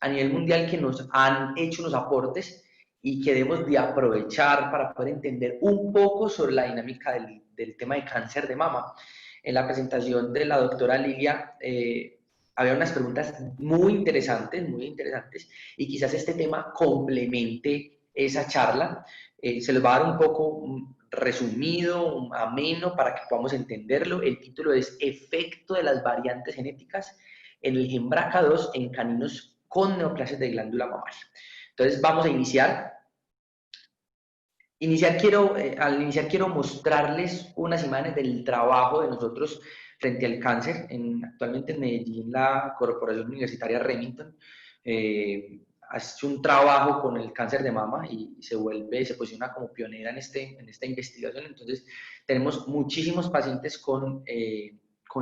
a nivel mundial que nos han hecho unos aportes y que debemos de aprovechar para poder entender un poco sobre la dinámica del tema de cáncer de mama. En la presentación de la doctora Lilia había unas preguntas muy interesantes, y quizás este tema complemente esa charla. Se les va a dar un poco resumido, ameno, para que podamos entenderlo. El título es Efecto de las variantes genéticas en el gen BRCA2 en caninos con neoplasias de glándula mamaria. Entonces vamos a iniciar. Al iniciar quiero mostrarles unas imágenes del trabajo de nosotros frente al cáncer. Actualmente en Medellín, la Corporación Universitaria Remington hace un trabajo con el cáncer de mama y se posiciona como pionera en esta investigación. Entonces tenemos muchísimos pacientes con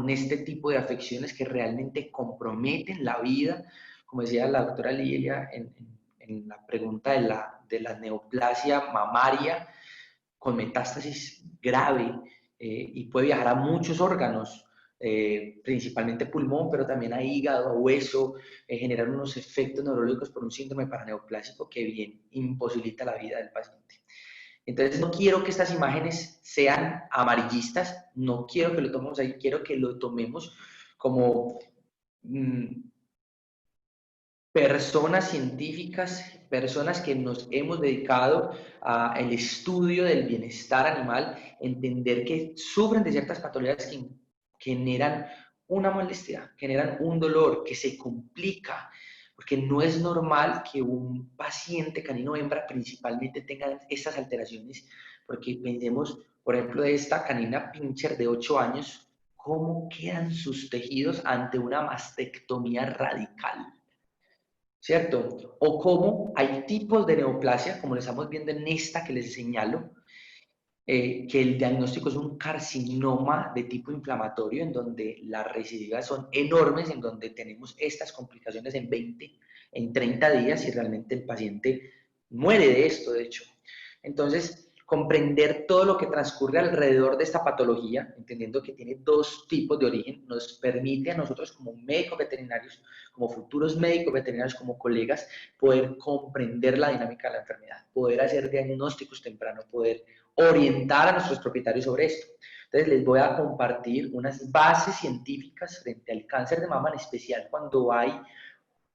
este tipo de afecciones que realmente comprometen la vida, como decía la doctora Lilia en la pregunta de la neoplasia mamaria con metástasis grave, y puede viajar a muchos órganos, principalmente pulmón, pero también a hígado, a hueso, generar unos efectos neurológicos por un síndrome paraneoplásico que bien imposibilita la vida del paciente. Entonces no quiero que estas imágenes sean amarillistas, no quiero que lo tomemos ahí, quiero que lo tomemos como personas científicas, personas que nos hemos dedicado al estudio del bienestar animal, entender que sufren de ciertas patologías que generan una molestia, generan un dolor que se complica, porque no es normal que un paciente canino hembra principalmente tenga estas alteraciones, porque pensemos, por ejemplo, de esta canina pincher de 8 años, cómo quedan sus tejidos ante una mastectomía radical, ¿cierto? O cómo hay tipos de neoplasia, como lo estamos viendo en esta que les señalo, que el diagnóstico es un carcinoma de tipo inflamatorio, en donde las recidivas son enormes, en donde tenemos estas complicaciones en 20, en 30 días, y realmente el paciente muere de esto, de hecho. Entonces, comprender todo lo que transcurre alrededor de esta patología, entendiendo que tiene dos tipos de origen, nos permite a nosotros como médicos veterinarios, como futuros médicos veterinarios, como colegas, poder comprender la dinámica de la enfermedad, poder hacer diagnósticos tempranos, poder orientar a nuestros propietarios sobre esto. Entonces les voy a compartir unas bases científicas frente al cáncer de mama, en especial cuando hay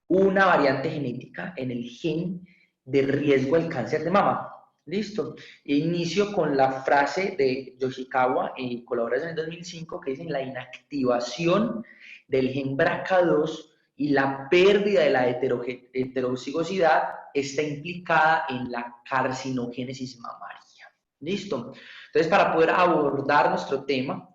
una variante genética en el gen de riesgo al cáncer de mama. Listo. Inicio con la frase de Yoshikawa y colaboración en 2005 que dice: la inactivación del gen BRCA2 y la pérdida de la heterocigosidad está implicada en la carcinogénesis mamaria. Listo. Entonces, para poder abordar nuestro tema,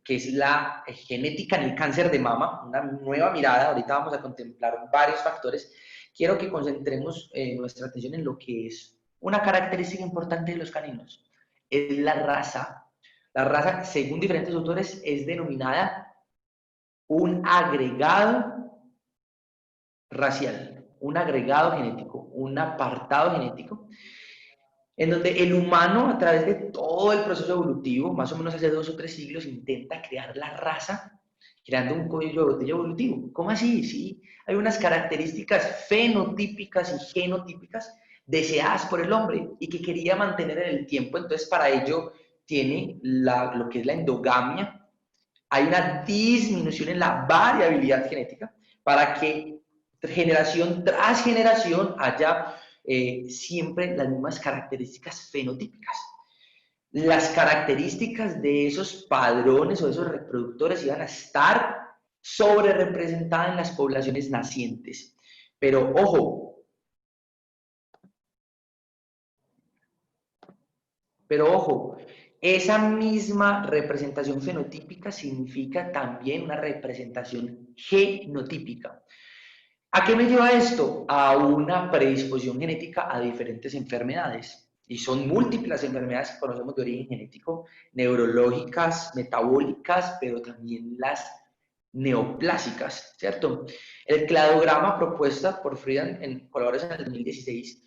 que es la genética en el cáncer de mama, una nueva mirada, ahorita vamos a contemplar varios factores, quiero que concentremos nuestra atención en lo que es una característica importante de los caninos, es la raza. La raza, según diferentes autores, es denominada un agregado racial, un agregado genético, un apartado genético, en donde el humano, a través de todo el proceso evolutivo, más o menos hace 2 o 3 siglos, intenta crear la raza, creando un cuello de botella evolutivo. ¿Cómo así? Sí, hay unas características fenotípicas y genotípicas deseadas por el hombre y que quería mantener en el tiempo. Entonces, para ello tiene lo que es la endogamia. Hay una disminución en la variabilidad genética para que generación tras generación haya siempre las mismas características fenotípicas. Las características de esos padrones o de esos reproductores iban a estar sobre representadas en las poblaciones nacientes. Pero ojo, esa misma representación fenotípica significa también una representación genotípica. ¿A qué me lleva esto? A una predisposición genética a diferentes enfermedades. Y son múltiples las enfermedades que conocemos de origen genético, neurológicas, metabólicas, pero también las neoplásicas, ¿cierto? El cladograma propuesta por Friedan en colaboración en el 2016,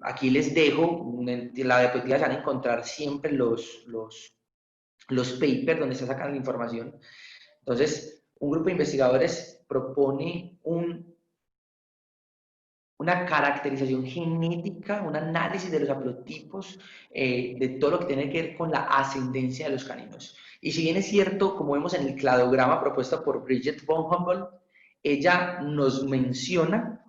aquí les dejo, la diapositiva se van a encontrar siempre los papers donde se sacan la información. Entonces, un grupo de investigadores propone una caracterización genética, un análisis de los haplotipos, de todo lo que tiene que ver con la ascendencia de los caninos. Y si bien es cierto, como vemos en el cladograma propuesto por Bridget von Humboldt, ella nos menciona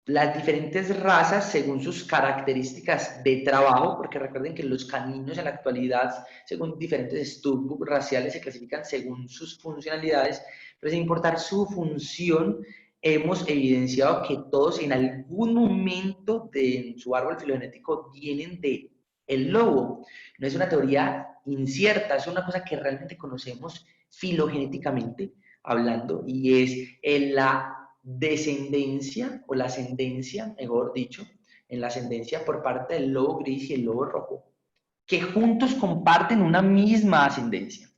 las diferentes razas según sus características de trabajo, porque recuerden que los caninos en la actualidad, según diferentes estudios raciales, se clasifican según sus funcionalidades, pero sin importar su función, hemos evidenciado que todos en algún momento de su árbol filogenético vienen de el lobo. No es una teoría incierta, es una cosa que realmente conocemos filogenéticamente hablando, y es en la descendencia o la ascendencia, mejor dicho, en la ascendencia por parte del lobo gris y el lobo rojo, que juntos comparten una misma ascendencia.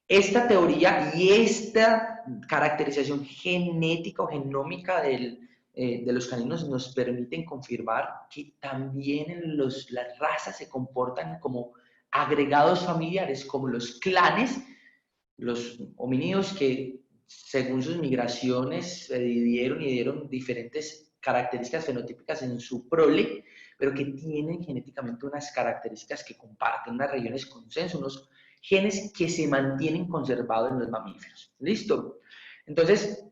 Esta teoría y esta caracterización genética o genómica de los caninos nos permiten confirmar que también las razas se comportan como agregados familiares, como los clanes, los homínidos que según sus migraciones se dividieron y dieron diferentes características fenotípicas en su prole, pero que tienen genéticamente unas características que comparten, unas regiones consenso, unos genes que se mantienen conservados en los mamíferos. ¿Listo? Entonces,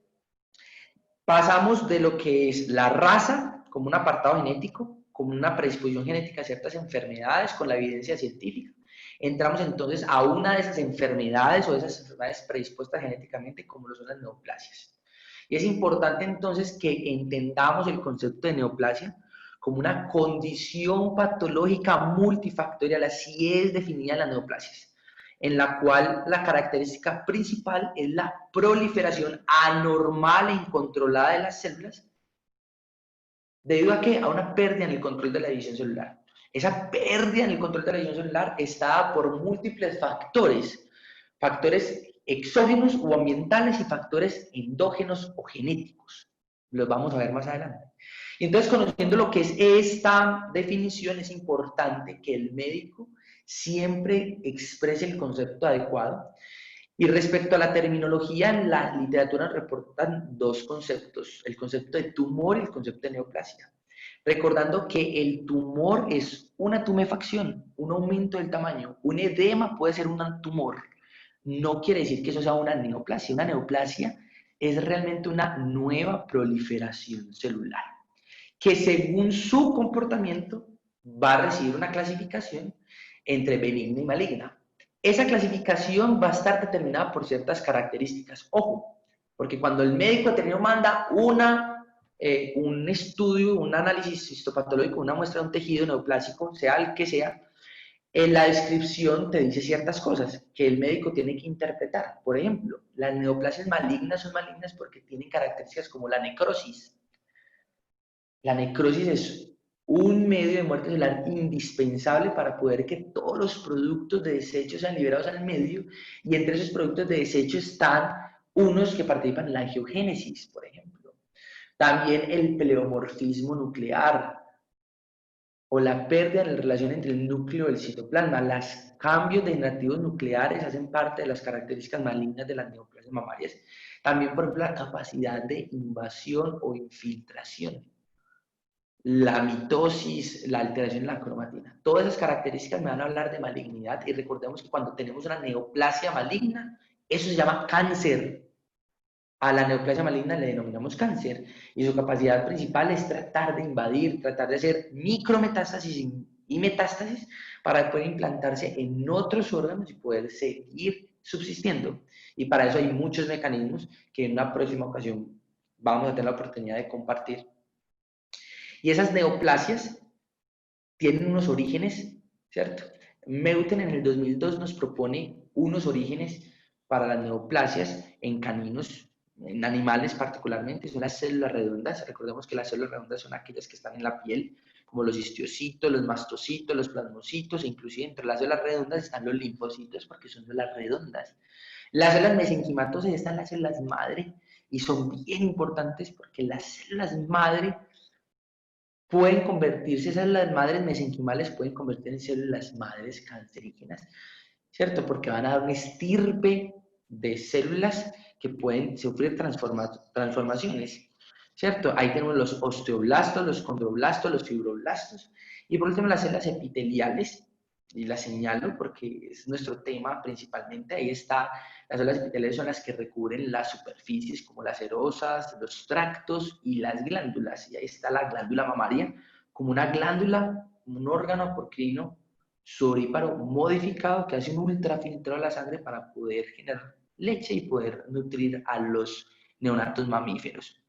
pasamos de lo que es la raza como un apartado genético, como una predisposición genética a ciertas enfermedades con la evidencia científica. Entramos entonces a una de esas enfermedades o de esas enfermedades predispuestas genéticamente como lo son las neoplasias. Y es importante entonces que entendamos el concepto de neoplasia como una condición patológica multifactorial, así es definida la neoplasia, en la cual la característica principal es la proliferación anormal e incontrolada de las células, debido a que a una pérdida en el control de la división celular. Esa pérdida en el control de la división celular está dada por múltiples factores, factores exógenos o ambientales y factores endógenos o genéticos. Los vamos a ver más adelante. Y entonces, conociendo lo que es esta definición, es importante que el médico siempre exprese el concepto adecuado. Y respecto a la terminología, en la literatura reportan dos conceptos, el concepto de tumor y el concepto de neoplasia. Recordando que el tumor es una tumefacción, un aumento del tamaño. Un edema puede ser un tumor. No quiere decir que eso sea una neoplasia. Una neoplasia es realmente una nueva proliferación celular, que según su comportamiento va a recibir una clasificación entre benigna y maligna. Esa clasificación va a estar determinada por ciertas características. Ojo, porque cuando el médico veterinario manda un estudio, un análisis histopatológico, una muestra de un tejido neoplásico, sea el que sea, en la descripción te dice ciertas cosas que el médico tiene que interpretar. Por ejemplo, las neoplasias malignas son malignas porque tienen características como la necrosis. La necrosis es un medio de muerte celular indispensable para poder que todos los productos de desecho sean liberados al medio, y entre esos productos de desecho están unos que participan en la angiogénesis, por ejemplo. También el pleomorfismo nuclear o la pérdida en la relación entre el núcleo y el citoplasma. Los cambios degenerativos nucleares hacen parte de las características malignas de las neoplasias mamarias. También, por ejemplo, la capacidad de invasión o infiltración, la mitosis, la alteración en la cromatina. Todas esas características me van a hablar de malignidad, y recordemos que cuando tenemos una neoplasia maligna, eso se llama cáncer. A la neoplasia maligna le denominamos cáncer, y su capacidad principal es tratar de invadir, tratar de hacer micrometástasis y metástasis para poder implantarse en otros órganos y poder seguir subsistiendo. Y para eso hay muchos mecanismos que en una próxima ocasión vamos a tener la oportunidad de compartir. Y esas neoplasias tienen unos orígenes, ¿cierto? Meuthen en el 2002 nos propone unos orígenes para las neoplasias en caninos, en animales particularmente, son las células redondas. Recordemos que las células redondas son aquellas que están en la piel, como los histiocitos, los mastocitos, los plasmocitos, e inclusive entre las células redondas están los linfocitos, porque son células redondas. Las células mesenquimatosas están las células madre, y son bien importantes porque las células madre pueden convertirse, células madres mesenquimales pueden convertirse en células madres cancerígenas, ¿cierto? Porque van a dar una estirpe de células que pueden sufrir transformaciones. ¿cierto? Ahí tenemos los osteoblastos, los condroblastos, los fibroblastos, y por último las células epiteliales, y las señalo porque es nuestro tema principalmente. Ahí está, las células epiteliales son las que recubren las superficies como las serosas, los tractos y las glándulas. Y ahí está la glándula mamaria, como una glándula, un órgano apocrino sudoríparo modificado que hace un ultrafiltrado de la sangre para poder generar leche y poder nutrir a los neonatos mamíferos.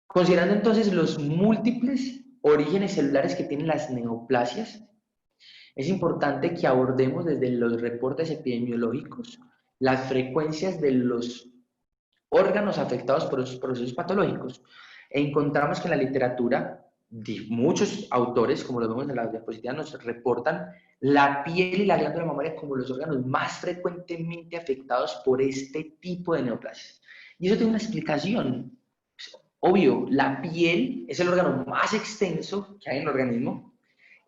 Considerando entonces los múltiples orígenes celulares que tienen las neoplasias, es importante que abordemos desde los reportes epidemiológicos las frecuencias de los órganos afectados por los procesos patológicos. E encontramos que en la literatura de muchos autores, como lo vemos en la diapositiva, nos reportan la piel y la glándula mamaria como los órganos más frecuentemente afectados por este tipo de neoplasias. Y eso tiene una explicación. Obvio, la piel es el órgano más extenso que hay en el organismo,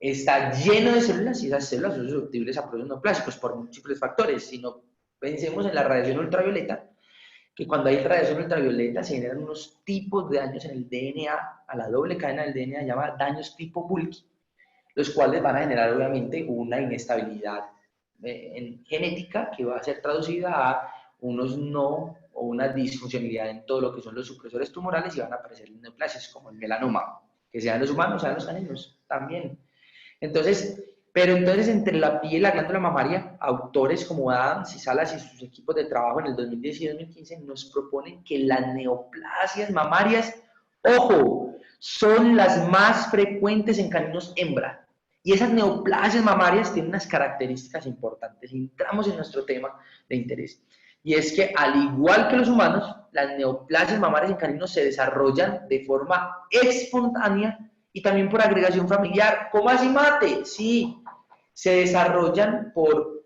está lleno de células y esas células son susceptibles a procesos neoplásicos por múltiples factores. Si no, pensemos en la radiación ultravioleta, que cuando hay radiación ultravioleta se generan unos tipos de daños en el DNA, a la doble cadena del DNA, llama daños tipo Pulki, los cuales van a generar obviamente una inestabilidad genética que va a ser traducida a unos no o una disfuncionalidad en todo lo que son los supresores tumorales y van a aparecer neoplasias como el melanoma, que sean los humanos, sean los caninos también. Entonces, pero entonces entre la piel y la glándula mamaria, autores como Adams y Salas y sus equipos de trabajo en el 2010 y 2015 nos proponen que las neoplasias mamarias, ojo, son las más frecuentes en caninos hembra. Y esas neoplasias mamarias tienen unas características importantes. Entramos en nuestro tema de interés. Y es que, al igual que los humanos, las neoplasias mamarias en caninos se desarrollan de forma espontánea y también por agregación familiar. ¿Cómo así, mate? Sí, se desarrollan por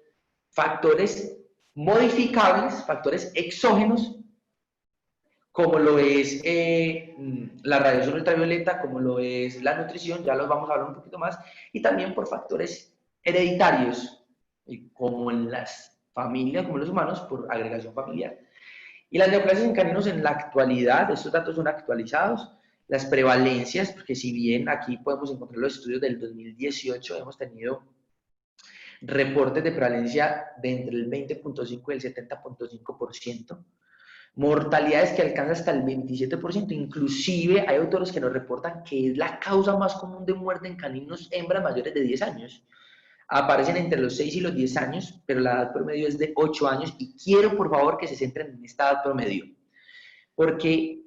factores modificables, factores exógenos, como lo es la radiación ultravioleta, como lo es la nutrición, ya los vamos a hablar un poquito más, y también por factores hereditarios, como en las familias, como en los humanos, por agregación familiar. Y las neoplasias en caninos en la actualidad, estos datos son actualizados, las prevalencias, porque si bien aquí podemos encontrar los estudios del 2018, hemos tenido reportes de prevalencia de entre el 20.5 y el 70.5%, mortalidades que alcanzan hasta el 27%, inclusive hay autores que nos reportan que es la causa más común de muerte en caninos hembras mayores de 10 años. Aparecen entre los 6 y los 10 años, pero la edad promedio es de 8 años y quiero por favor que se centren en esta edad promedio, porque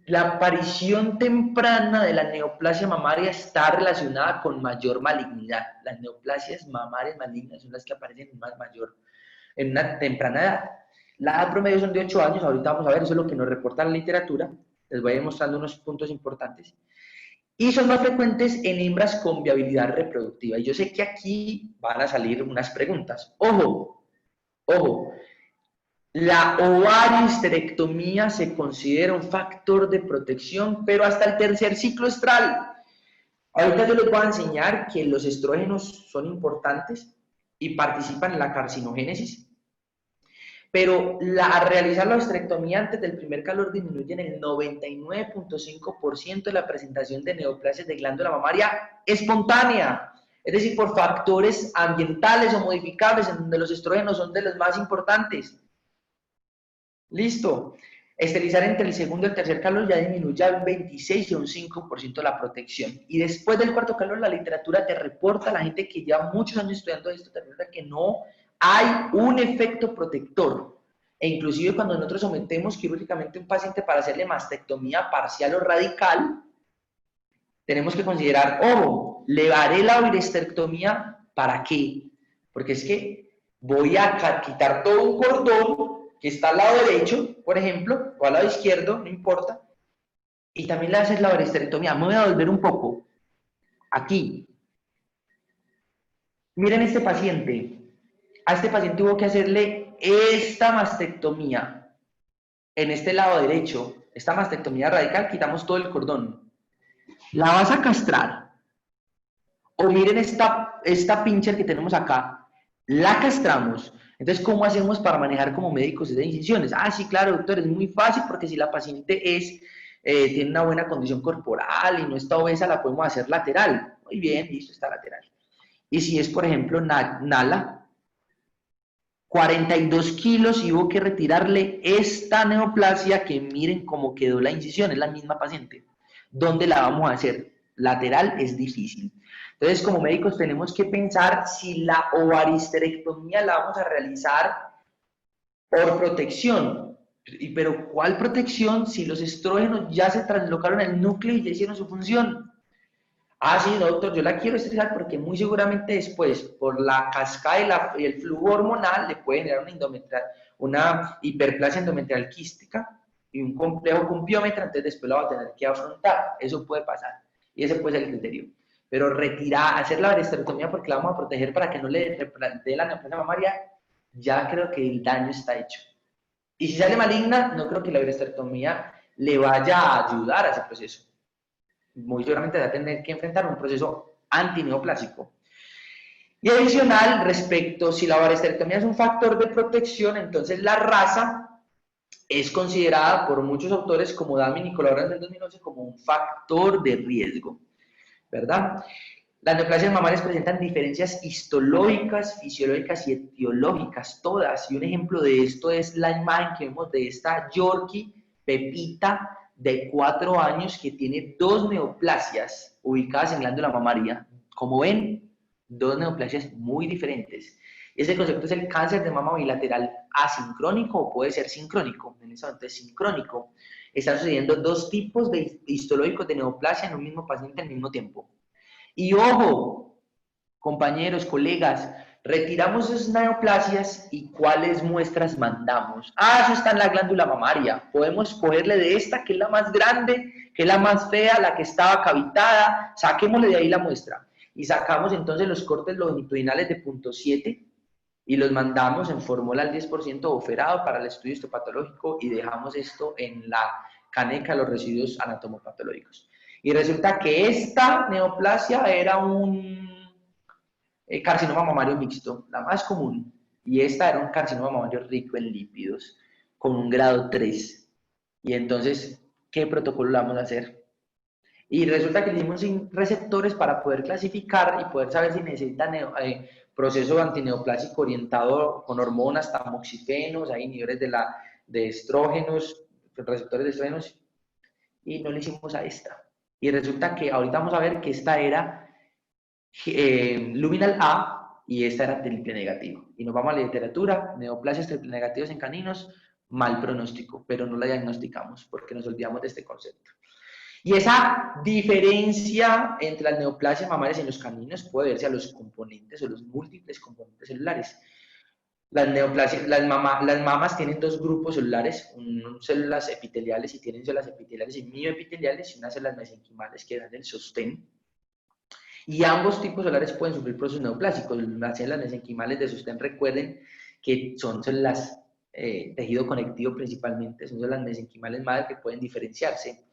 la aparición temprana de la neoplasia mamaria está relacionada con mayor malignidad. Las neoplasias mamarias malignas son las que aparecen en una temprana edad. La edad promedio son de 8 años, ahorita vamos a ver, eso es lo que nos reporta la literatura, les voy a ir mostrando unos puntos importantes. Y son más frecuentes en hembras con viabilidad reproductiva. Y yo sé que aquí van a salir unas preguntas. Ojo, ojo, la ovariohisterectomía se considera un factor de protección, pero hasta el tercer ciclo estral. Ahorita yo les voy a enseñar que los estrógenos son importantes y participan en la carcinogénesis, pero al realizar la histerectomía antes del primer calor disminuyen el 99.5% de la presentación de neoplasias de glándula mamaria espontánea, es decir, por factores ambientales o modificables, en donde los estrógenos son de los más importantes. Listo. Esterilizar entre el segundo y el tercer calor ya disminuye al 26 y un 5% la protección. Y después del cuarto calor, la literatura te reporta, la gente que lleva muchos años estudiando esto, te reporta que no hay un efecto protector. E inclusive cuando nosotros sometemos quirúrgicamente a un paciente para hacerle mastectomía parcial o radical, tenemos que considerar, ojo, ¿le haré la ovirestectomía para qué? Porque es que voy a quitar todo un cordón que está al lado derecho, por ejemplo, o al lado izquierdo, no importa, y también le haces la ovirestectomía. Me voy a volver un poco aquí. Miren este paciente. A este paciente hubo que hacerle esta mastectomía en este lado derecho, esta mastectomía radical, quitamos todo el cordón. La vas a castrar. O miren esta pincher que tenemos acá, la castramos. Entonces, ¿cómo hacemos para manejar como médicos esas incisiones? Ah, sí, claro, doctor, es muy fácil porque si la paciente es tiene una buena condición corporal y no está obesa, la podemos hacer lateral. Muy bien, listo, está lateral. Y si es, por ejemplo, Nala, 42 kilos y hubo que retirarle esta neoplasia, que miren cómo quedó la incisión, es la misma paciente. ¿Dónde la vamos a hacer? Lateral es difícil. Entonces, como médicos tenemos que pensar si la ovaristerectomía la vamos a realizar por protección. Pero ¿cuál protección si los estrógenos ya se translocaron al núcleo y ya hicieron su función? Ah, sí, doctor, yo la quiero esterilizar porque muy seguramente después, por la cascada y el flujo hormonal, le puede generar una hiperplasia endometrial quística y un complejo cumbiómetra, entonces después la va a tener que afrontar. Eso puede pasar. Y ese puede ser el criterio. Pero retirar, hacer la varisterectomía porque la vamos a proteger para que no le dé la neoplasia mamaria, ya creo que el daño está hecho. Y si sale maligna, no creo que la varisterectomía le vaya a ayudar a ese proceso. Muy seguramente va a tener que enfrentar un proceso antineoplásico. Y adicional, respecto si la varisterectomía es un factor de protección, entonces la raza es considerada por muchos autores como Damin y colaboradores del 2011 como un factor de riesgo, ¿verdad? Las neoplasias mamarias presentan diferencias histológicas, fisiológicas y etiológicas, todas. Y un ejemplo de esto es la imagen que vemos de esta Yorkie Pepita de 4 años que tiene 2 neoplasias ubicadas en glándula mamaria. Como ven, 2 neoplasias muy diferentes. Ese concepto es el cáncer de mama bilateral asincrónico o puede ser sincrónico. En ese momento es sincrónico. Están sucediendo 2 tipos de histológicos de neoplasia en un mismo paciente al mismo tiempo. Y ojo, compañeros, colegas, retiramos esas neoplasias y cuáles muestras mandamos. Ah, eso está en la glándula mamaria. Podemos cogerle de esta, que es la más grande, que es la más fea, la que estaba cavitada, saquémosle de ahí la muestra. Y sacamos entonces los cortes longitudinales de 0.7 y los mandamos en fórmula al 10% oferado para el estudio histopatológico y dejamos esto en la caneca de los residuos anatomopatológicos. Y resulta que esta neoplasia era un carcinoma mamario mixto, la más común, y esta era un carcinoma mamario rico en lípidos, con un grado 3. Y entonces, ¿qué protocolo le vamos a hacer? Y resulta que le dimos receptores para poder clasificar y poder saber si necesita proceso antineoplásico orientado con hormonas, tamoxifenos, hay niveles de estrógenos, receptores de estrógenos, y no le hicimos a esta. Y resulta que ahorita vamos a ver que esta era luminal A y esta era triple negativo. Y nos vamos a la literatura, neoplasias triple negativos en caninos, mal pronóstico, pero no la diagnosticamos porque nos olvidamos de este concepto. Y esa diferencia entre las neoplasias mamarias en los caninos puede verse a los componentes o los múltiples componentes celulares. Las neoplasias, las mamas tienen 2 grupos celulares, células epiteliales y tienen células epiteliales y mioepiteliales y unas células mesenquimales que dan el sostén. Y ambos tipos celulares pueden sufrir procesos neoplásicos. Las células mesenquimales de sostén, recuerden que son células tejido conectivo principalmente, son células mesenquimales madre que pueden diferenciarse.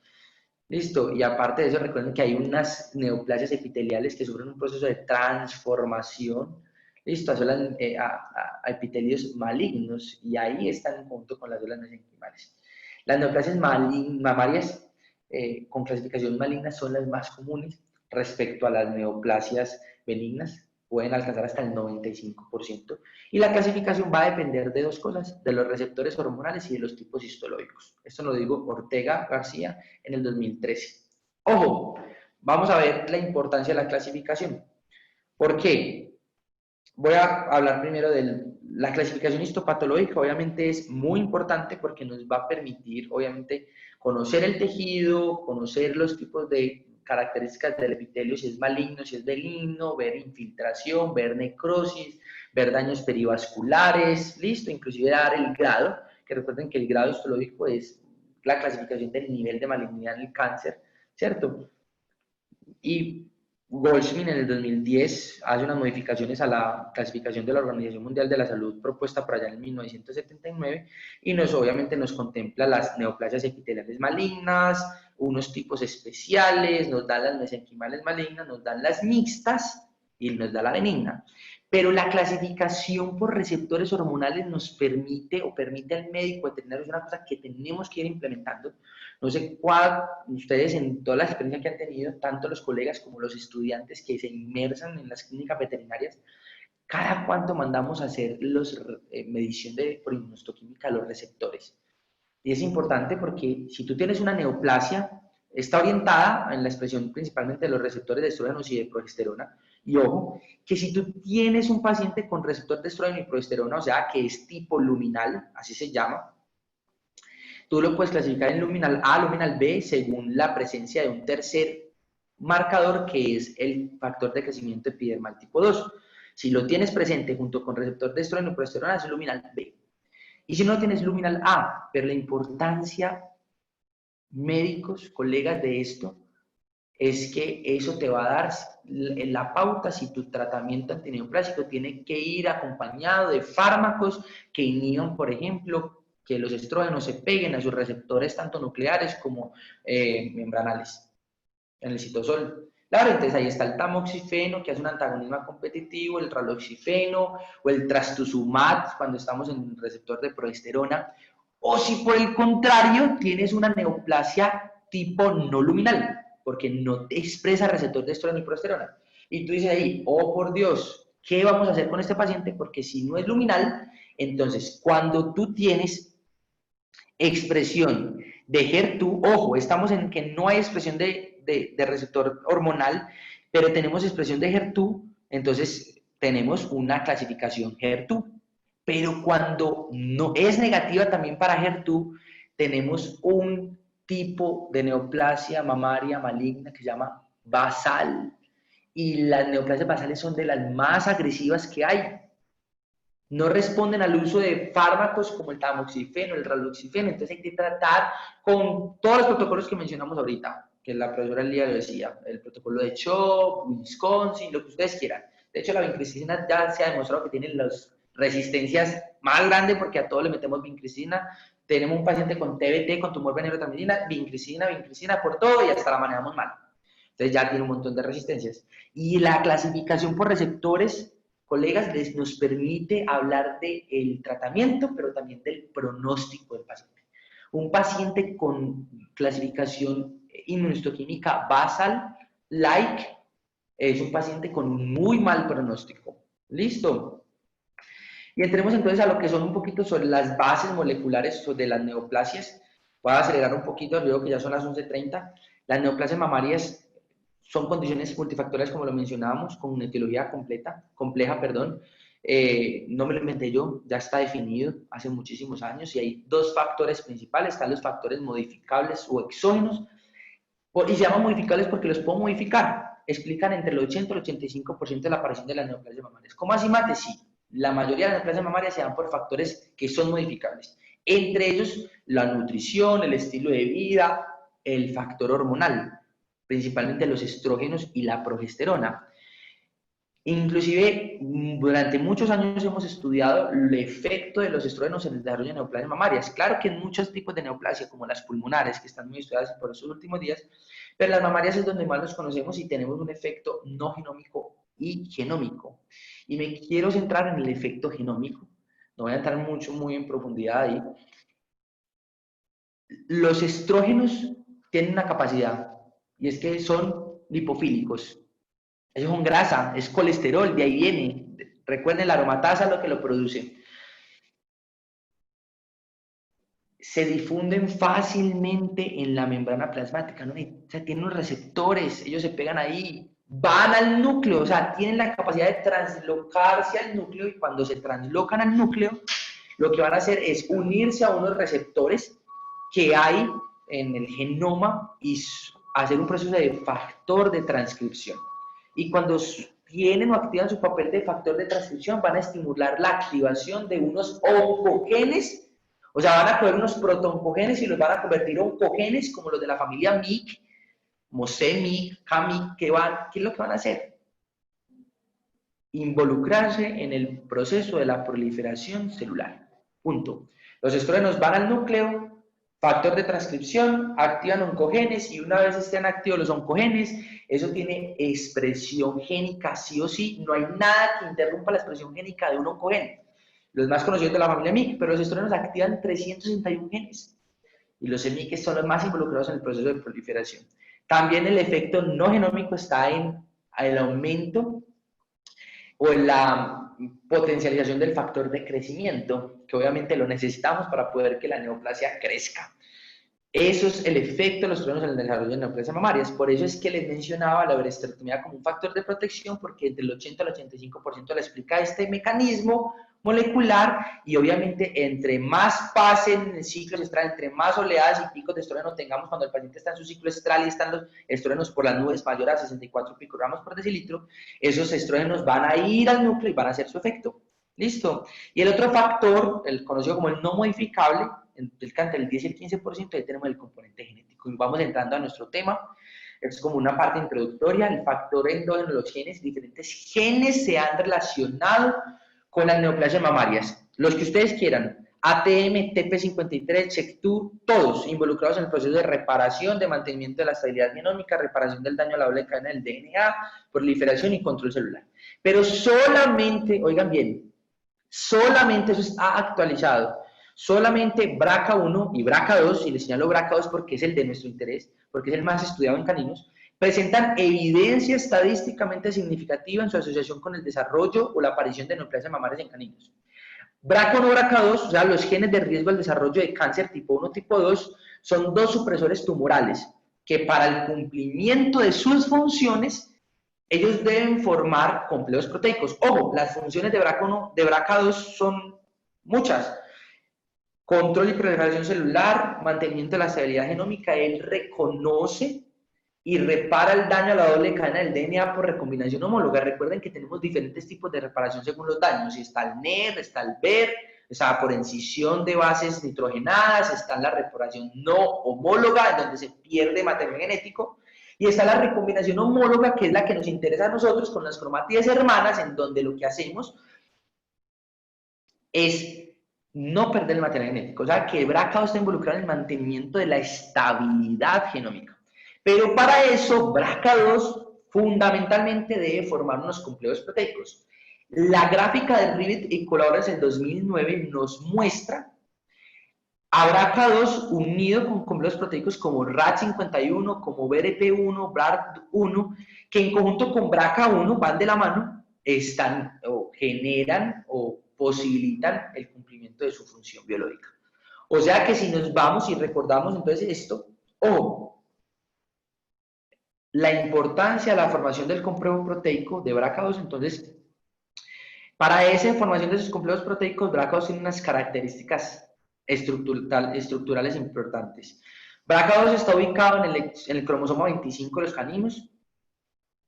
Listo, y aparte de eso, recuerden que hay unas neoplasias epiteliales que sufren un proceso de transformación, listo, a células, a epitelios malignos, y ahí están junto con las células mesenquimales. Las neoplasias mamarias con clasificación maligna son las más comunes respecto a las neoplasias benignas, pueden alcanzar hasta el 95%. Y la clasificación va a depender de 2 cosas, de los receptores hormonales y de los tipos histológicos. Esto lo digo Ortega García en el 2013. Ojo, vamos a ver la importancia de la clasificación. ¿Por qué? Voy a hablar primero de la clasificación histopatológica. Obviamente es muy importante porque nos va a permitir, obviamente, conocer el tejido, conocer los tipos de características del epitelio, si es maligno, si es benigno, ver infiltración, ver necrosis, ver daños perivasculares, listo, inclusive dar el grado, que recuerden que el grado histológico es la clasificación del nivel de malignidad en el cáncer, ¿cierto? Y Goldschmidt en el 2010 hace unas modificaciones a la clasificación de la Organización Mundial de la Salud propuesta por allá en 1979 y obviamente nos contempla las neoplasias epiteliales malignas, unos tipos especiales, nos dan las mesenquimales malignas, nos dan las mixtas y nos da la benigna. Pero la clasificación por receptores hormonales nos permite o permite al médico veterinario, es una cosa que tenemos que ir implementando, No sé cuál, ustedes en toda la experiencia que han tenido, tanto los colegas como los estudiantes que se inmersan en las clínicas veterinarias, cada cuánto mandamos a hacer medición por inmunohistoquímica a los receptores. Y es importante porque si tú tienes una neoplasia, está orientada en la expresión principalmente de los receptores de estrógenos y de progesterona. Y ojo, que si tú tienes un paciente con receptor de estrógeno y progesterona, o sea, que es tipo luminal, así se llama, tú lo puedes clasificar en luminal A, luminal B, según la presencia de un tercer marcador, que es el factor de crecimiento epidermal tipo 2. Si lo tienes presente junto con receptor de estrógeno y progesterona, es luminal B. Y si no tienes luminal A, pero la importancia, médicos, colegas de esto, es que eso te va a dar la pauta si tu tratamiento antineoplásico tiene que ir acompañado de fármacos que inhiban, por ejemplo, que los estrógenos se peguen a sus receptores tanto nucleares como membranales en el citosol. Claro, entonces ahí está el tamoxifeno, que hace un antagonismo competitivo, el raloxifeno o el trastuzumab cuando estamos en el receptor de progesterona. O si por el contrario tienes una neoplasia tipo no luminal, porque no te expresa receptor de estrógeno y progesterona. Y tú dices ahí, oh por Dios, ¿qué vamos a hacer con este paciente? Porque si no es luminal, entonces cuando tú tienes expresión de HER2, ojo, estamos en que no hay expresión de receptor hormonal, pero tenemos expresión de HER2, entonces tenemos una clasificación HER2. Pero cuando no es negativa también para HER2, tenemos un tipo de neoplasia mamaria maligna que se llama basal. Y las neoplasias basales son de las más agresivas que hay. No responden al uso de fármacos como el tamoxifeno, el raloxifeno, entonces hay que tratar con todos los protocolos que mencionamos ahorita, que la profesora Lía lo decía, el protocolo de CHOP, Wisconsin, lo que ustedes quieran. De hecho, la vincristina ya se ha demostrado que tiene las resistencias más grandes porque a todos le metemos vincristina. Tenemos un paciente con TBT, con tumor venerotransmina, vincristina por todo y hasta la manejamos mal. Entonces ya tiene un montón de resistencias. Y la clasificación por receptores, colegas, nos permite hablar del tratamiento, pero también del pronóstico del paciente. Un paciente con clasificación inmunohistoquímica basal, like, es un paciente con un muy mal pronóstico. ¿Listo? Y entremos entonces a lo que son un poquito sobre las bases moleculares de las neoplasias. Voy a acelerar un poquito, veo que ya son las 11:30. Las neoplasias mamarias son condiciones multifactoriales, como lo mencionábamos, con una etiología compleja, perdón. No me lo inventé yo, ya está definido hace muchísimos años y hay dos factores principales, están los factores modificables o exógenos, y se llaman modificables porque los puedo modificar. Explican entre el 80 y el 85% de la aparición de las neoplasias mamarias. ¿Cómo así, mate? Sí, la mayoría de las neoplasias mamarias se dan por factores que son modificables. Entre ellos, la nutrición, el estilo de vida, el factor hormonal, principalmente los estrógenos y la progesterona. Inclusive, durante muchos años hemos estudiado el efecto de los estrógenos en el desarrollo de neoplasias mamarias. Claro que en muchos tipos de neoplasia, como las pulmonares, que están muy estudiadas por estos últimos días, pero las mamarias es donde más los conocemos y tenemos un efecto no genómico y genómico. Y me quiero centrar en el efecto genómico. No voy a entrar muy en profundidad ahí. Los estrógenos tienen una capacidad, y es que son lipofílicos. Eso es grasa, es colesterol, de ahí viene. Recuerden, la aromatasa es lo que lo produce. Se difunden fácilmente en la membrana plasmática, ¿no? O sea, tienen unos receptores, ellos se pegan ahí, van al núcleo, o sea, tienen la capacidad de translocarse al núcleo y cuando se translocan al núcleo, lo que van a hacer es unirse a unos receptores que hay en el genoma y hacer un proceso de factor de transcripción. Y cuando tienen o activan su papel de factor de transcripción, van a estimular la activación de unos oncogenes, o sea, van a coger unos protooncogenes y los van a convertir en oncogenes como los de la familia MIC, como C-MIC, K-MIC, ¿qué es lo que van a hacer? Involucrarse en el proceso de la proliferación celular. Punto. Los estrógenos van al núcleo, factor de transcripción, activan oncogenes y una vez estén activos los oncogenes, eso tiene expresión génica sí o sí, no hay nada que interrumpa la expresión génica de un oncogene. Los más conocidos de la familia MIC, pero los estrógenos activan 361 genes. y los hemiques son los más involucrados en el proceso de proliferación. También el efecto no genómico está en el aumento o en la potencialización del factor de crecimiento, que obviamente lo necesitamos para poder que la neoplasia crezca. Eso es el efecto de los estrógenos en el desarrollo de neoplasias mamarias. Por eso es que les mencionaba la esterectomía como un factor de protección, porque entre el 80 al 85% le explica este mecanismo molecular, y obviamente entre más pasen en ciclos estrales, entre más oleadas y picos de estrógeno tengamos cuando el paciente está en su ciclo estral y están los estrógenos por las nubes mayores a 64 picogramos por decilitro, esos estrógenos van a ir al núcleo y van a hacer su efecto. ¿Listo? Y el otro factor, el conocido como el no modificable, entre el 10 y el 15%, ahí tenemos el componente genético. Y vamos entrando a nuestro tema. Es como una parte introductoria. El factor endógeno de los genes, diferentes genes se han relacionado con las neoplasias mamarias. Los que ustedes quieran, ATM, TP53, CHEK2, todos involucrados en el proceso de reparación, de mantenimiento de la estabilidad genómica, reparación del daño a la doble cadena del DNA, proliferación y control celular. Pero solamente, oigan bien, solamente eso está actualizado. Solamente BRCA1 y BRCA2, y les señalo BRCA2 porque es el de nuestro interés, porque es el más estudiado en caninos, presentan evidencia estadísticamente significativa en su asociación con el desarrollo o la aparición de neoplasias mamarias en caninos. BRCA1 o BRCA2, o sea, los genes de riesgo al desarrollo de cáncer tipo 1 tipo 2, son dos supresores tumorales que para el cumplimiento de sus funciones ellos deben formar complejos proteicos. Ojo, las funciones de BRCA1, de BRCA2 son muchas. Control y proliferación celular, mantenimiento de la estabilidad genómica. Él reconoce y repara el daño a la doble cadena del DNA por recombinación homóloga. Recuerden que tenemos diferentes tipos de reparación según los daños. Está el NER, está el BER, o sea, por incisión de bases nitrogenadas, está la reparación no homóloga, en donde se pierde material genético. Y está la recombinación homóloga, que es la que nos interesa a nosotros con las cromátides hermanas, en donde lo que hacemos es no perder el material genético. O sea, que BRCA2 está involucrado en el mantenimiento de la estabilidad genómica. Pero para eso, BRCA2 fundamentalmente debe formar unos complejos proteicos. La gráfica de Rivet y colaboradores en 2009 nos muestra a BRCA2 unido con complejos proteicos como RAD51, como BRP1, BRAD1, que en conjunto con BRCA1 van de la mano, están o generan o posibilitan el cumplimiento de su función biológica. O sea que si nos vamos y recordamos entonces esto, ojo, la importancia de la formación del complejo proteico de BRCA2, entonces, para esa formación de esos complejos proteicos, BRCA2 tiene unas características estructurales importantes. BRCA2 está ubicado en el cromosoma 25 de los caninos,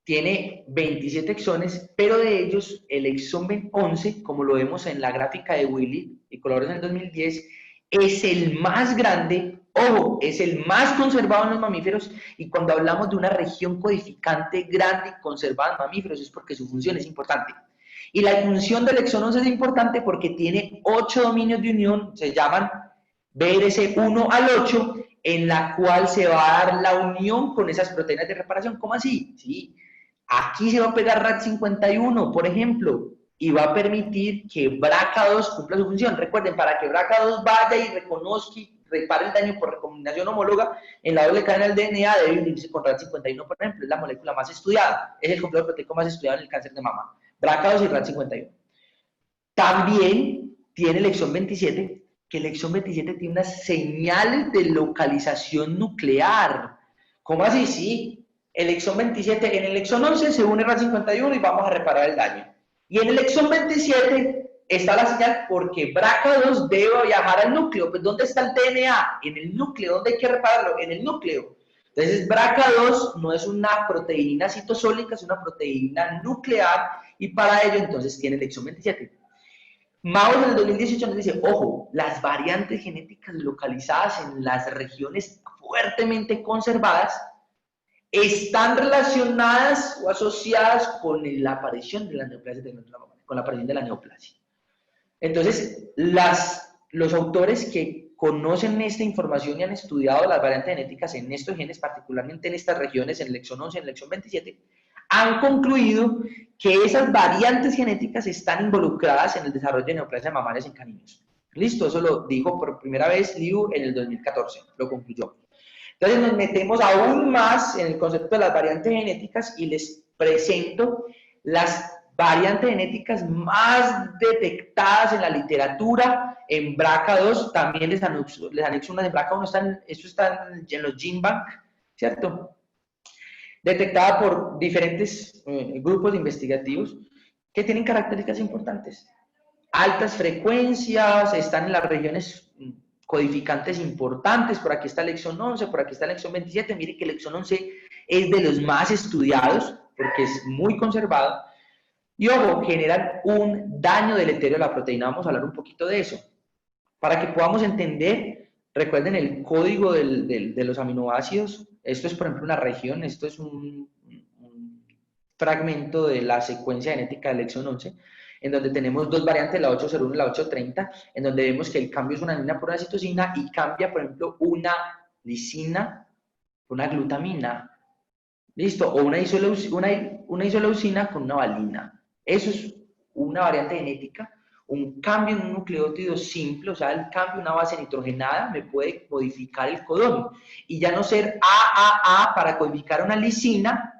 tiene 27 exones, pero de ellos el exón 11, como lo vemos en la gráfica de Willy y colores en el 2010, es el más grande, ojo, es el más conservado en los mamíferos, y cuando hablamos de una región codificante grande y conservada en mamíferos es porque su función es importante. Y la función del exón 11 es importante porque tiene 8 dominios de unión, se llaman BRC1 al 8, en la cual se va a dar la unión con esas proteínas de reparación. ¿Cómo así? Sí. Aquí se va a pegar RAD51, por ejemplo, y va a permitir que BRCA2 cumpla su función. Recuerden, para que BRCA2 vaya y reconozca y repare el daño por recombinación homóloga en la doble cadena del DNA, debe unirse con RAD51, por ejemplo, es la molécula más estudiada, es el complejo proteico más estudiado en el cáncer de mama. BRCA2 y RAD51. También tiene el exón 27, que el exón 27 tiene unas señales de localización nuclear. ¿Cómo así? Sí. El exón 27, en el exón 11 se une RAD51 y vamos a reparar el daño. Y en el exón 27 está la señal porque BRCA2 debe viajar al núcleo. Pues ¿dónde está el DNA? En el núcleo. ¿Dónde hay que repararlo? En el núcleo. Entonces BRCA2 no es una proteína citosólica, es una proteína nuclear, y para ello entonces tiene el exón 27. Maus en el 2018 nos dice, ojo, las variantes genéticas localizadas en las regiones fuertemente conservadas están relacionadas o asociadas con la aparición de la neoplasia con la aparición de la neoplasia. Entonces, los autores que conocen esta información y han estudiado las variantes genéticas en estos genes, particularmente en estas regiones, en el exón 11 y en el exón 27, han concluido que esas variantes genéticas están involucradas en el desarrollo de neoplasias mamarias en caninos. Listo, eso lo dijo por primera vez Liu en el 2014, lo concluyó. Entonces nos metemos aún más en el concepto de las variantes genéticas y les presento las variantes genéticas más detectadas en la literatura, en BRCA2, también les anexo unas en BRCA1, esto está en los GenBank, ¿cierto? Detectada por diferentes grupos investigativos que tienen características importantes. Altas frecuencias, están en las regiones codificantes importantes, por aquí está el exón 11, por aquí está el exón 27, mire que el exón 11 es de los más estudiados, porque es muy conservado, y ojo, generan un daño deletéreo a la proteína, vamos a hablar un poquito de eso, para que podamos entender, recuerden el código de los aminoácidos, esto es por ejemplo una región, esto es un fragmento de la secuencia genética del exón 11, en donde tenemos dos variantes, la 801 y la 830, en donde vemos que el cambio es una adenina por una citosina y cambia, por ejemplo, una lisina por una glutamina. ¿Listo? O una isoleucina con una valina. Eso es una variante genética. Un cambio en un nucleótido simple, o sea, el cambio en una base nitrogenada me puede modificar el codón. Y ya no ser AAA para codificar una lisina,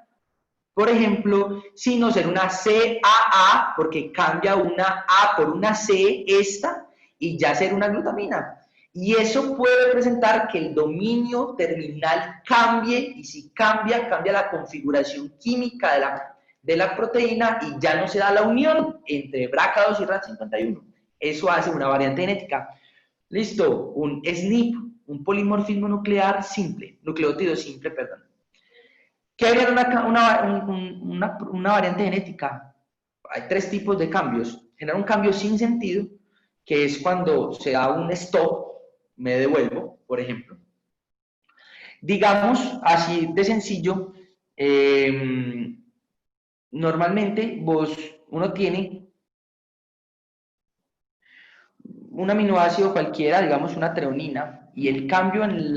por ejemplo, sino ser una CAA, porque cambia una A por una C, esta, y ya ser una glutamina. Y eso puede representar que el dominio terminal cambie, y si cambia, cambia la configuración química de la proteína y ya no se da la unión entre BRCA2 y RAD51. Eso hace una variante genética. Listo, un SNP, un polimorfismo nuclear simple, nucleótido simple, perdón. ¿Qué haría una variante genética? Hay tres tipos de cambios. Genera un cambio sin sentido, que es cuando se da un stop, me devuelvo, por ejemplo. Digamos, así de sencillo, normalmente uno tiene un aminoácido cualquiera, digamos una treonina, y el cambio en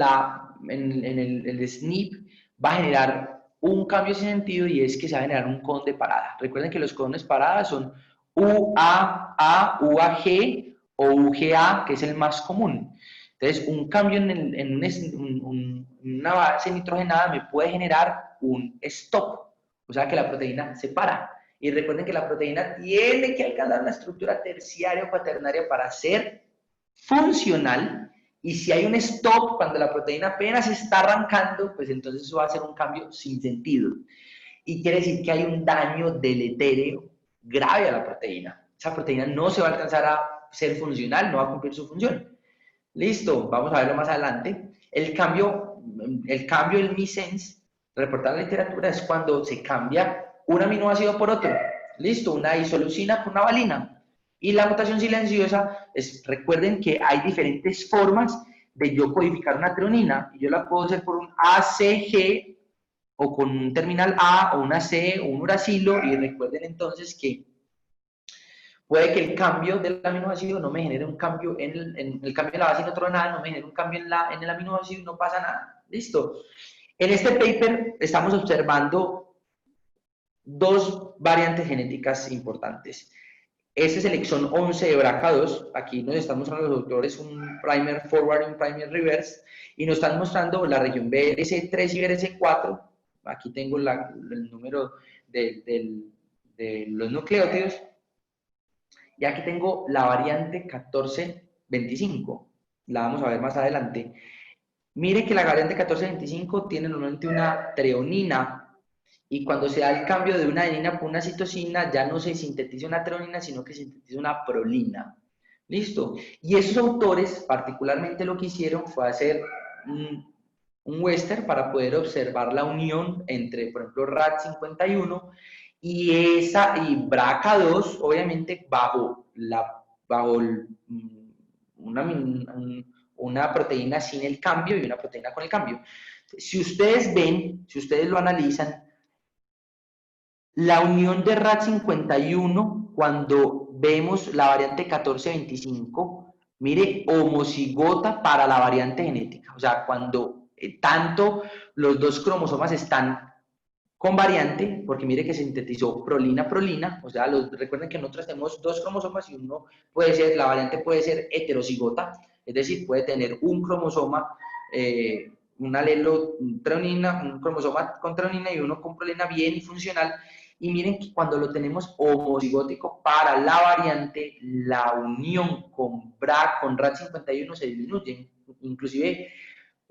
el SNP va a generar un cambio sin sentido y es que se va a generar un codón de parada. Recuerden que los codones paradas son UAA, UAG o UGA, que es el más común. Entonces, un cambio en una base nitrogenada me puede generar un stop, o sea que la proteína se para. Y recuerden que la proteína tiene que alcanzar una estructura terciaria o cuaternaria para ser funcional. Y si hay un stop, cuando la proteína apenas está arrancando, pues entonces eso va a ser un cambio sin sentido. Y quiere decir que hay un daño deletéreo grave a la proteína. Esa proteína no se va a alcanzar a ser funcional, no va a cumplir su función. Listo, vamos a verlo más adelante. El cambio del missense, reportado en la literatura, es cuando se cambia un aminoácido por otro. Listo, una isoleucina por una valina. Y la mutación silenciosa es, recuerden que hay diferentes formas de yo codificar una treonina. Y yo la puedo hacer por un ACG o con un terminal A o una C o un uracilo. Y recuerden entonces que puede que el cambio del aminoácido no me genere un cambio en el cambio de la base nitronal, no me genere un cambio en el aminoácido y no pasa nada. Listo. En este paper estamos observando dos variantes genéticas importantes. Este es el exón 11 de BRCA2. Aquí nos están mostrando los autores un primer forward y un primer reverse. Y nos están mostrando la región BRC3 y BRC4. Aquí tengo el número de los nucleótidos. Y aquí tengo la variante 1425. La vamos a ver más adelante. Mire que la variante 1425 tiene normalmente una treonina y cuando se da el cambio de una adenina por una citosina ya no se sintetiza una treonina, sino que se sintetiza una prolina. ¿Listo? Y esos autores particularmente lo que hicieron fue hacer un western para poder observar la unión entre, por ejemplo, RAD51 y BRCA2, obviamente bajo una proteína sin el cambio y una proteína con el cambio. Si ustedes ven, si ustedes lo analizan, la unión de RAD51, cuando vemos la variante 1425, mire, homocigota para la variante genética. O sea, cuando tanto los dos cromosomas están con variante, porque mire que sintetizó prolina, o sea, recuerden que nosotros tenemos dos cromosomas y uno puede ser, la variante puede ser heterocigota, es decir, puede tener un cromosoma, un alelo treonina, un cromosoma con treonina y uno con prolina bien y funcional. Y miren que cuando lo tenemos homocigótico para la variante, la unión con BRCA, con RAD51 se disminuye. Inclusive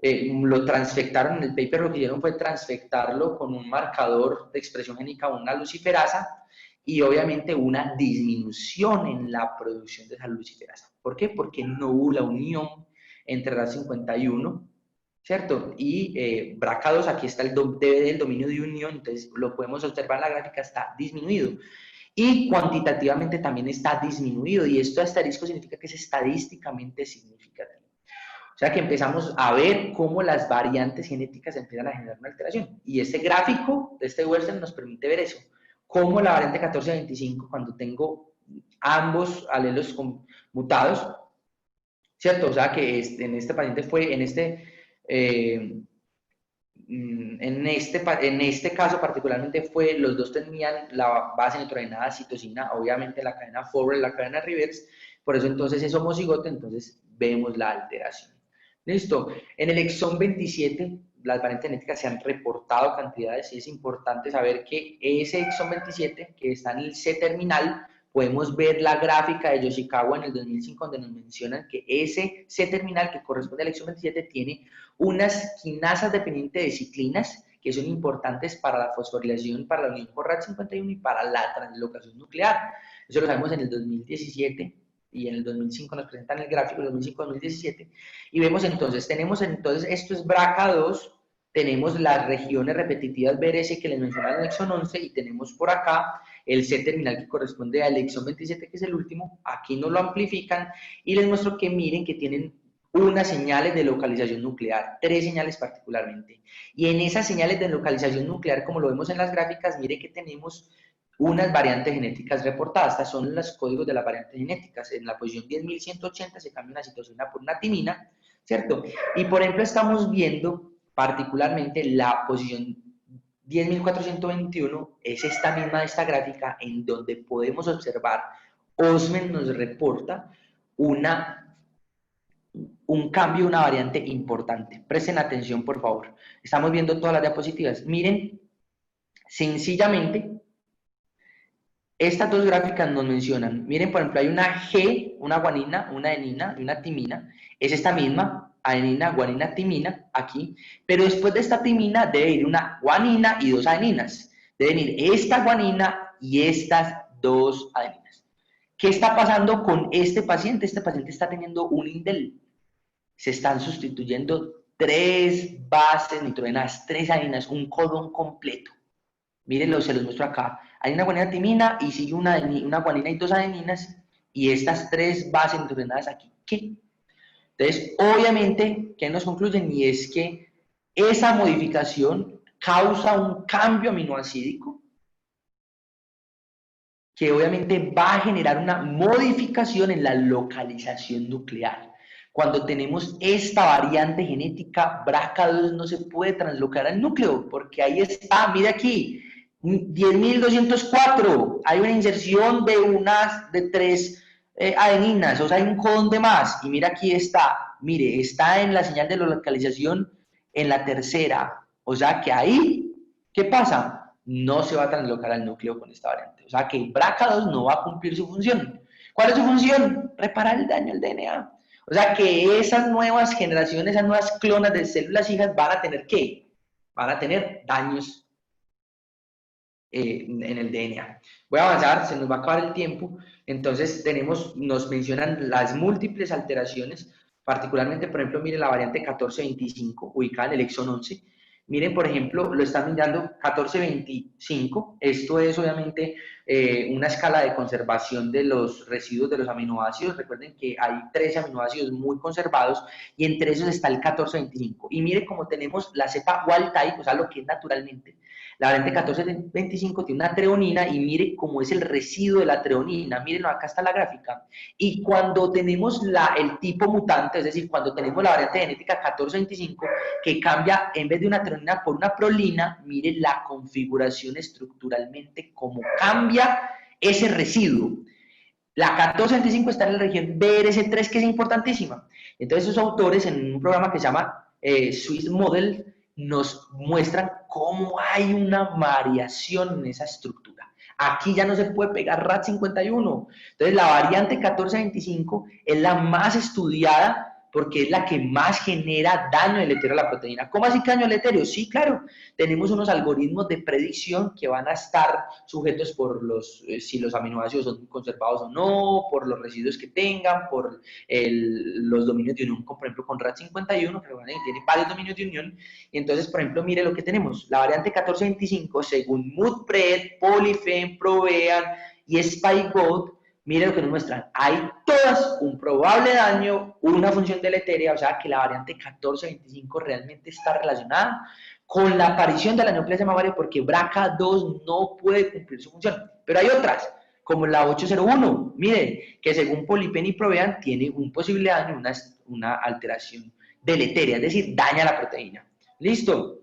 lo transfectaron, en el paper lo que hicieron fue transfectarlo con un marcador de expresión génica, una luciferasa, y obviamente una disminución en la producción de esa luciferasa. ¿Por qué? Porque no hubo la unión entre RAD51, ¿cierto? Y BRCA2, aquí está el DVD del dominio de unión, entonces lo podemos observar en la gráfica, está disminuido. Y cuantitativamente también está disminuido, y esto asterisco significa que es estadísticamente significativo. O sea que empezamos a ver cómo las variantes genéticas empiezan a generar una alteración. Y este gráfico de este Western nos permite ver eso. Cómo la variante 1425, cuando tengo ambos alelos mutados, ¿cierto? O sea que en este paciente fue, en este caso particularmente fue, los dos tenían la base nitrogenada citosina, obviamente la cadena forward, la cadena reverse, por eso entonces es homocigote, entonces vemos la alteración. Listo. En el exón 27, las variantes genéticas se han reportado cantidades y es importante saber que ese exón 27, que está en el C terminal, podemos ver la gráfica de Yoshikawa en el 2005, donde nos mencionan que ese C terminal, que corresponde al exón 27, tiene unas quinasas dependientes de ciclinas que son importantes para la fosforilación, para la unión con RAD51 y para la translocación nuclear. Eso lo sabemos en el 2017 y en el 2005 nos presentan el gráfico, el 2005-2017, y vemos entonces, esto es BRCA2, tenemos las regiones repetitivas BRS que les mencionaba en el exón 11 y tenemos por acá el C terminal que corresponde al exón 27, que es el último, aquí no lo amplifican y les muestro que miren que tienen unas señales de localización nuclear, 3 señales particularmente. Y en esas señales de localización nuclear, como lo vemos en las gráficas, mire que tenemos unas variantes genéticas reportadas. Estos son los códigos de las variantes genéticas. En la posición 10.180 se cambia una citosina por una timina, ¿cierto? Y por ejemplo estamos viendo particularmente la posición 10.421, es esta misma de esta gráfica en donde podemos observar, Osmen nos reporta un cambio, una variante importante. Presten atención, por favor. Estamos viendo todas las diapositivas. Miren, sencillamente, estas dos gráficas nos mencionan, miren, por ejemplo, hay una G, una guanina, una adenina y una timina. Es esta misma, adenina, guanina, timina, aquí. Pero después de esta timina debe ir una guanina y dos adeninas. Deben ir esta guanina y estas dos adeninas. ¿Qué está pasando con este paciente? Este paciente está teniendo un indel. Se están sustituyendo 3 bases nitrogenadas, 3 adeninas, un codón completo. Mírenlo, se los muestro acá. Hay una guanina timina y sigue una guanina y 2 adeninas y estas 3 bases nitrogenadas aquí. ¿Qué? Entonces, obviamente, ¿qué nos concluyen? Y es que esa modificación causa un cambio aminoácidico que obviamente va a generar una modificación en la localización nuclear. Cuando tenemos esta variante genética, BRCA2 no se puede translocar al núcleo, porque ahí está, mire aquí, 10.204, hay una inserción de 3 adeninas, o sea, hay un codón de más, y mira aquí está, mire, está en la señal de localización en la tercera, o sea que ahí, ¿qué pasa? No se va a translocar al núcleo con esta variante. O sea que el BRCA2 no va a cumplir su función. ¿Cuál es su función? Reparar el daño al DNA. O sea que esas nuevas generaciones, esas nuevas clonas de células hijas van a tener ¿qué? Van a tener daños en el DNA. Voy a avanzar, se nos va a acabar el tiempo. Entonces nos mencionan las múltiples alteraciones, particularmente, por ejemplo, miren la variante 1425, ubicada en el exón 11. Miren, por ejemplo, lo están mirando 1425. Esto es obviamente una escala de conservación de los residuos de los aminoácidos. Recuerden que hay 13 aminoácidos muy conservados y entre esos está el 1425. Y miren cómo tenemos la cepa wild type, o sea, lo que es naturalmente. La variante 1425 tiene una treonina y mire cómo es el residuo de la treonina. Miren, acá está la gráfica. Y cuando tenemos el tipo mutante, es decir, cuando tenemos la variante genética 1425, que cambia en vez de una treonina por una prolina, miren la configuración estructuralmente, cómo cambia ese residuo. La 1425 está en la región BRC3, que es importantísima. Entonces, esos autores, en un programa que se llama Swiss Model, nos muestran cómo hay una variación en esa estructura. Aquí ya no se puede pegar RAD51. Entonces, la variante 1425 es la más estudiada porque es la que más genera daño deleterio a la proteína. ¿Cómo así que daño deleterio? Sí, claro, tenemos unos algoritmos de predicción que van a estar sujetos por si los aminoácidos son conservados o no, por los residuos que tengan, por los dominios de unión, como por ejemplo con RAD51, que tiene varios dominios de unión. Y entonces, por ejemplo, mire lo que tenemos. La variante 1425, según MUDPRED, Polyfen, Provean y SpikeGold, mire lo que nos muestran. Hay todas un probable daño, una función deleteria, o sea que la variante 1425 realmente está relacionada con la aparición de la neoplasia mamaria porque BRCA2 no puede cumplir su función. Pero hay otras, como la 801, mire, que según Polypen y Provean tiene un posible daño, una alteración deleteria, es decir, daña la proteína. ¿Listo?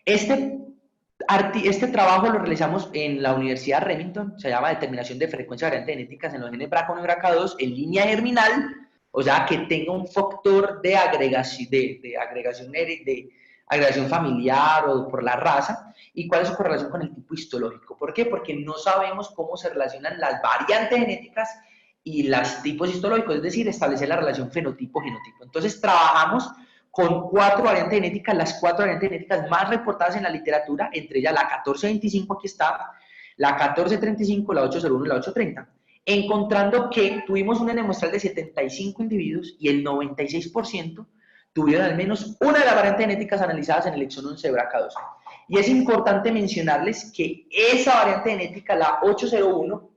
Este trabajo lo realizamos en la Universidad de Remington, se llama Determinación de Frecuencia de Variantes Genéticas en los genes BRCA1 y BRCA2 en línea germinal, o sea, que tenga un factor de agregación familiar o por la raza, y cuál es su correlación con el tipo histológico. ¿Por qué? Porque no sabemos cómo se relacionan las variantes genéticas y los tipos histológicos, es decir, establecer la relación fenotipo-genotipo. Entonces, trabajamos con 4 variantes genéticas, las 4 variantes genéticas más reportadas en la literatura, entre ellas la 1425, aquí está, la 1435, la 801 y la 830, encontrando que tuvimos un N muestral de 75 individuos y el 96% tuvieron al menos una de las variantes genéticas analizadas en el exón 11 de BRCA2. Y es importante mencionarles que esa variante genética, la 801,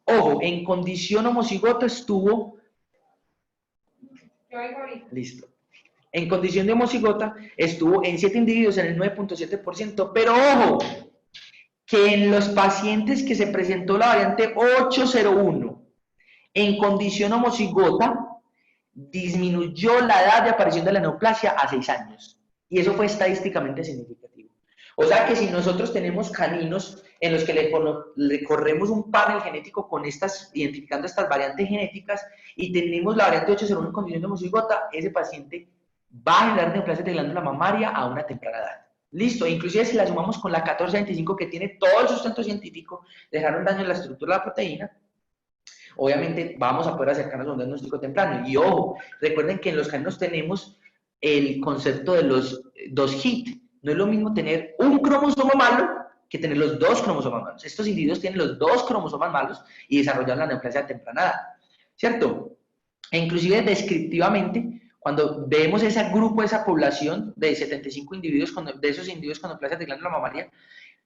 ojo, en condición homocigota estuvo. Listo. En condición de homocigota estuvo en 7 individuos en el 9.7%, pero ojo, que en los pacientes que se presentó la variante 801 en condición homocigota disminuyó la edad de aparición de la neoplasia a 6 años. Y eso fue estadísticamente significativo. O sea que si nosotros tenemos caninos en los que le corremos un panel genético con identificando estas variantes genéticas y tenemos la variante 801 en condición de homocigota, ese paciente va a generar neoplasia de glándula mamaria a una temprana edad. Listo, inclusive si la sumamos con la 1425 que tiene todo el sustento científico, dejar un daño en la estructura de la proteína, obviamente vamos a poder acercarnos a un diagnóstico temprano. Y ojo, recuerden que en los caninos tenemos el concepto de los 2 hit. No es lo mismo tener un cromosoma malo que tener los 2 cromosomas malos. Estos individuos tienen los 2 cromosomas malos y desarrollan la neoplasia a temprana edad, ¿cierto? E inclusive descriptivamente, cuando vemos ese grupo, esa población de 75 individuos, de esos individuos con neoplasia de glándula mamaria,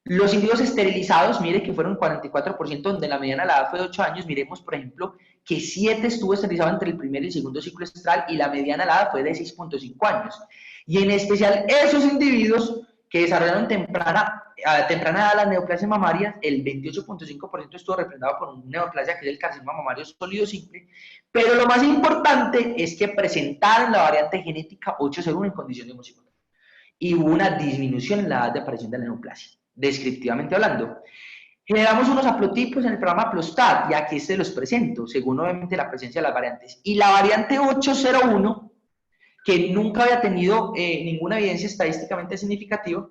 los individuos esterilizados, mire que fueron 44%, donde la mediana de la edad fue de 8 años. Miremos, por ejemplo, que 7 estuvo esterilizado entre el primer y el segundo ciclo estral y la mediana de la edad fue de 6.5 años. Y en especial esos individuos que desarrollaron a temprana edad las neoplasias mamarias, el 28.5% estuvo representado por una neoplasia que es el carcinoma mamario sólido simple, pero lo más importante es que presentaron la variante genética 801 en condición de homocigota. Y hubo una disminución en la edad de aparición de la neoplasia, descriptivamente hablando. Generamos unos haplotipos en el programa Haplostat, y aquí se los presento, según obviamente la presencia de las variantes. Y la variante 801, que nunca había tenido ninguna evidencia estadísticamente significativa,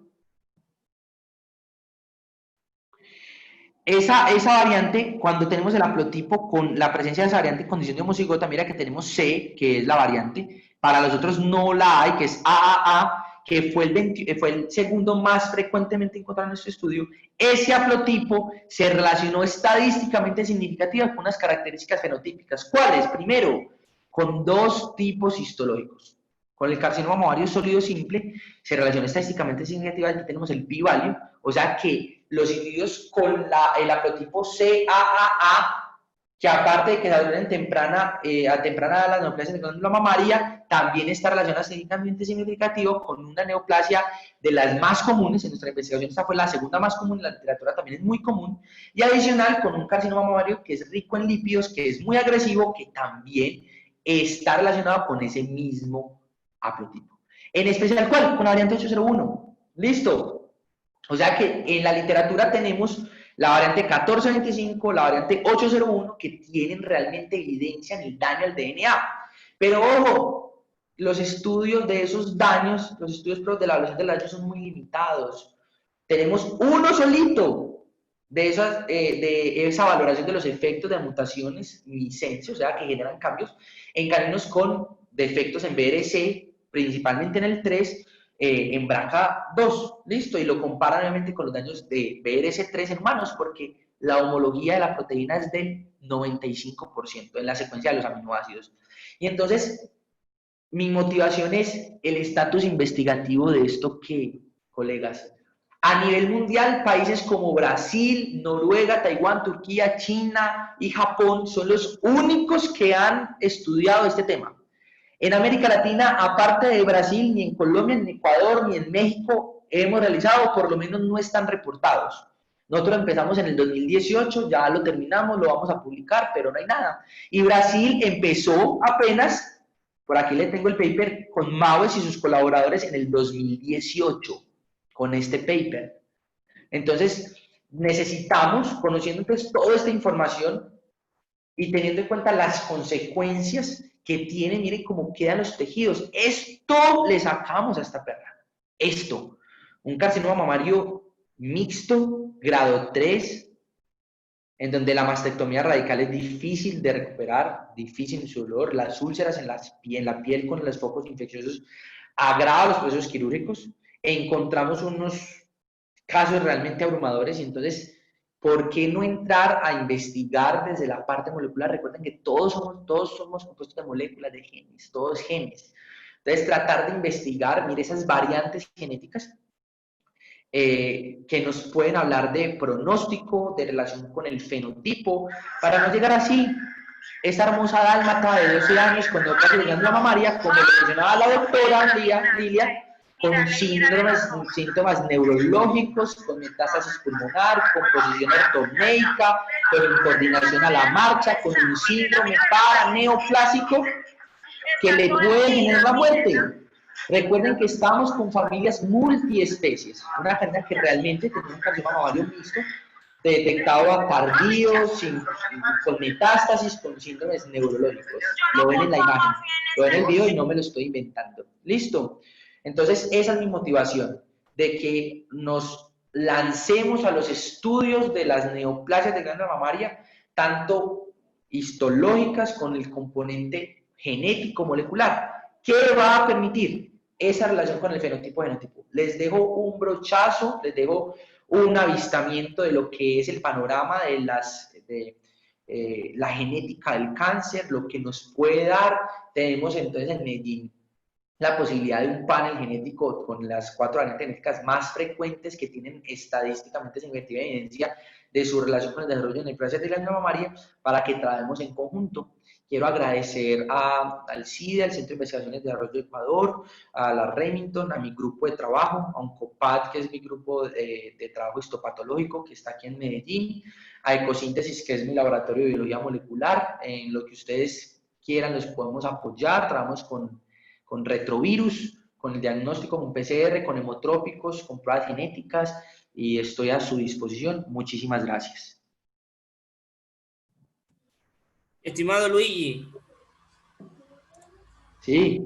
esa variante, cuando tenemos el haplotipo con la presencia de esa variante en condición de homocigota, mira que tenemos C, que es la variante, para los otros no la hay, que es AAA, que fue el segundo más frecuentemente encontrado en este estudio. Ese haplotipo se relacionó estadísticamente significativa con unas características fenotípicas. ¿Cuáles? Primero, con 2 tipos histológicos. Con el carcinoma mamario sólido simple se relaciona estadísticamente significativa, aquí tenemos el p-value, o sea que los individuos con el haplotipo CAAA que aparte de que se desarrollan a temprana edad las neoplasias de glándula mamaria, también está relacionada significativamente significativo con una neoplasia de las más comunes. En nuestra investigación esta fue la segunda más común, en la literatura también es muy común, y adicional con un carcinoma mamario que es rico en lípidos, que es muy agresivo, que también está relacionado con ese mismo haplotipo. En especial, ¿cuál? Con la variante 801. Listo. O sea que en la literatura tenemos la variante 1425, la variante 801, que tienen realmente evidencia en el daño al DNA. Pero ojo, los estudios de esos daños, los estudios de la evaluación del daño son muy limitados. Tenemos uno solito de esa valoración de los efectos de mutaciones miscencias, o sea, que generan cambios en caninos con defectos en BRC, principalmente en el 3, en BRCA2, listo, y lo comparan obviamente con los daños de BRC3 en humanos, porque la homología de la proteína es del 95% en la secuencia de los aminoácidos. Y entonces, mi motivación es el estatus investigativo de esto que, colegas, a nivel mundial, países como Brasil, Noruega, Taiwán, Turquía, China y Japón son los únicos que han estudiado este tema. En América Latina, aparte de Brasil, ni en Colombia, ni en Ecuador, ni en México hemos realizado, por lo menos no están reportados. Nosotros empezamos en el 2018, ya lo terminamos, lo vamos a publicar, pero no hay nada. Y Brasil empezó apenas, por aquí le tengo el paper, con Maues y sus colaboradores en el 2018, con este paper. Entonces, necesitamos, conociendo entonces toda esta información y teniendo en cuenta las consecuencias que tiene, miren cómo quedan los tejidos. Esto le sacamos a esta perra. Esto, un carcinoma mamario mixto, grado 3, en donde la mastectomía radical es difícil de recuperar, difícil en su dolor, las úlceras en la piel con los focos infecciosos agravan los procesos quirúrgicos, encontramos unos casos realmente abrumadores y entonces, ¿por qué no entrar a investigar desde la parte molecular? Recuerden que todos somos compuestos de moléculas, de genes, todos genes. Entonces, tratar de investigar, mire, esas variantes genéticas que nos pueden hablar de pronóstico, de relación con el fenotipo, para no llegar así, esa hermosa dálmata de 12 años con neoplasia de glándula mamaria, como lo mencionaba la doctora Lilia, con síntomas neurológicos, con metástasis pulmonar, con posición ortopneica, con incoordinación a la marcha, con un síndrome paraneoplásico que le puede generar la muerte. Recuerden que estamos con familias multiespecies, una familia que realmente tiene un carcinoma mamario mixto, detectado a tardíos, con metástasis, con síndromes neurológicos. Lo ven en la imagen, lo ven en el video y no me lo estoy inventando. ¿Listo? Entonces, esa es mi motivación, de que nos lancemos a los estudios de las neoplasias de glándula mamaria, tanto histológicas con el componente genético molecular. ¿Qué va a permitir? Esa relación con el fenotipo-genotipo. Les dejo un brochazo, les dejo un avistamiento de lo que es el panorama de la genética del cáncer, lo que nos puede dar. Tenemos entonces en Medellín la posibilidad de un panel genético con las 4 variantes genéticas más frecuentes que tienen estadísticamente significativa evidencia de su relación con el desarrollo de neoplasias de glándula mamaria para que trabajemos en conjunto. Quiero agradecer al CIDE, al Centro de Investigaciones de Desarrollo de Ecuador, a la Remington, a mi grupo de trabajo, a Oncopad, que es mi grupo de trabajo histopatológico, que está aquí en Medellín, a Ecosíntesis, que es mi laboratorio de biología molecular. En lo que ustedes quieran, los podemos apoyar. Trabajamos con retrovirus, con el diagnóstico, con PCR, con hemotrópicos, con pruebas genéticas y estoy a su disposición. Muchísimas gracias. Estimado Luigi. Sí.